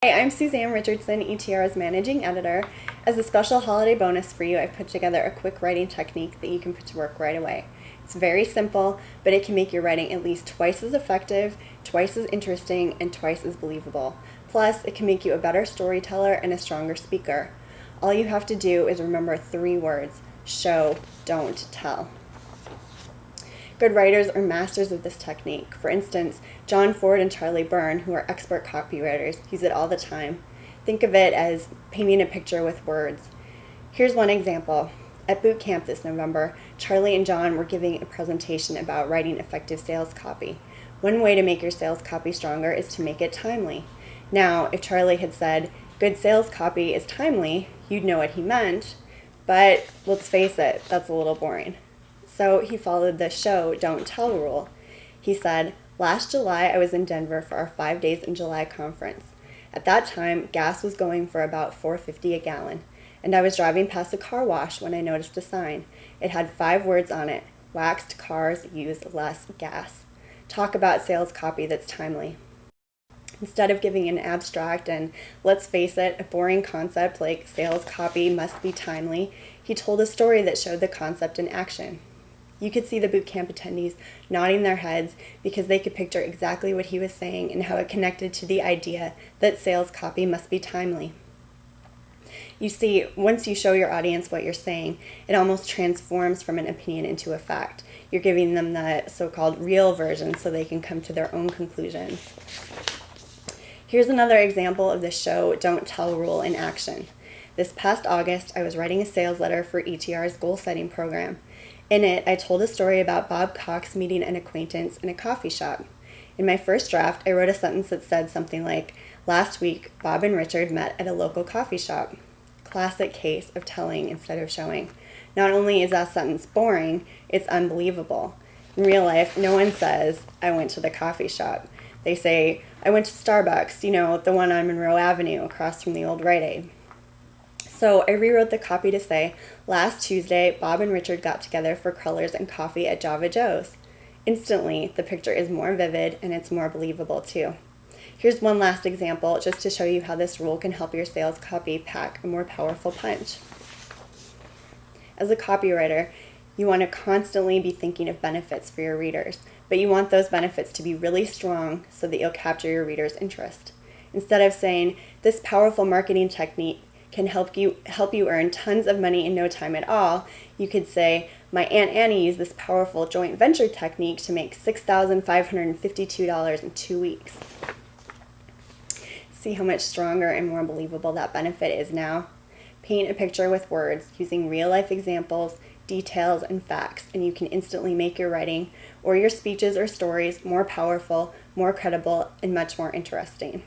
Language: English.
Hi, I'm Suzanne Richardson, ETR's Managing Editor. As a special holiday bonus for you, I've put together a quick writing technique that you can put to work right away. It's very simple, but it can make your writing at least twice as effective, twice as interesting, and twice as believable. Plus, it can make you a better storyteller and a stronger speaker. All you have to do is remember 3 words: show, don't, tell. Good writers are masters of this technique. For instance, John Ford and Charlie Byrne, who are expert copywriters, use it all the time. Think of it as painting a picture with words. Here's one example. At boot camp this November, Charlie and John were giving a presentation about writing effective sales copy. One way to make your sales copy stronger is to make it timely. Now, if Charlie had said, "Good sales copy is timely," you'd know what he meant, but let's face it, that's a little boring. So he followed the show, don't tell rule. He said, "Last July I was in Denver for our 5 Days in July conference. At that time, gas was going for about $4.50 a gallon, and I was driving past a car wash when I noticed a sign. It had 5 words on it: waxed cars use less gas. Talk about sales copy that's timely." Instead of giving an abstract and, let's face it, a boring concept like sales copy must be timely, he told a story that showed the concept in action. You could see the bootcamp attendees nodding their heads because they could picture exactly what he was saying and how it connected to the idea that sales copy must be timely. You see, once you show your audience what you're saying, it almost transforms from an opinion into a fact. You're giving them the so-called real version so they can come to their own conclusions. Here's another example of the show, don't tell rule in action. This past August, I was writing a sales letter for ETR's goal-setting program. In it, I told a story about Bob Cox meeting an acquaintance in a coffee shop. In my first draft, I wrote a sentence that said something like, "Last week, Bob and Richard met at a local coffee shop." Classic case of telling instead of showing. Not only is that sentence boring, it's unbelievable. In real life, no one says, "I went to the coffee shop." They say, "I went to Starbucks, the one on Monroe Avenue across from the old Rite Aid." So I rewrote the copy to say, "Last Tuesday, Bob and Richard got together for crullers and coffee at Java Joe's." Instantly, the picture is more vivid and it's more believable too. Here's one last example just to show you how this rule can help your sales copy pack a more powerful punch. As a copywriter, you want to constantly be thinking of benefits for your readers, but you want those benefits to be really strong so that you'll capture your readers' interest. Instead of saying, "This powerful marketing technique can help you earn tons of money in no time at all," you could say, "My Aunt Annie used this powerful joint venture technique to make $6,552 in 2 weeks. See how much stronger and more believable that benefit is now? Paint a picture with words using real-life examples, details, and facts, and you can instantly make your writing or your speeches or stories more powerful, more credible, and much more interesting.